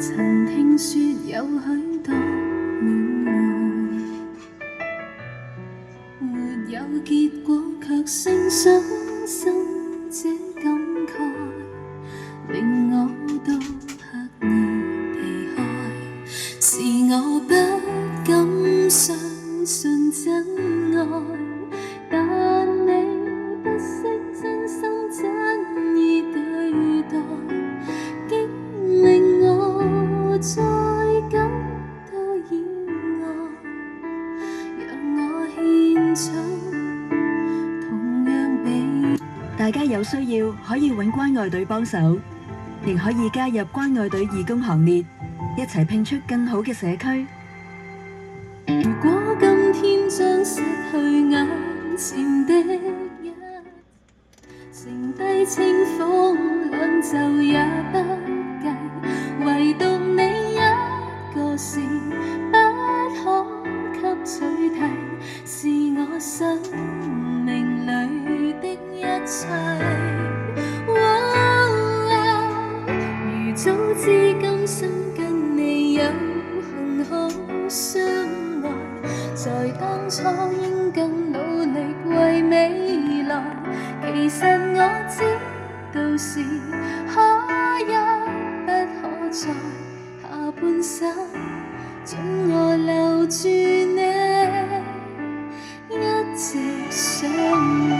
曾聽說有許多戀愛，沒有結果，卻勝傷心這感慨，令我都刻意避開。是我不敢相信真愛，但你不惜真心真意對待，竟令我再感到意外。讓我獻出同樣被。大家有需要可以揾關愛隊幫手，亦可以加入關愛隊義工行列，一齊拼出更好嘅社區。如果今天將失去眼前的一，剩低清風兩袖也不計，唯獨你一個是不可給取替，是我生命裏的一切。如早知今生跟你有幸好相愛，在當初應更努力為未來。其實我知道是可一不可再，下半生准我留住你，一直相愛。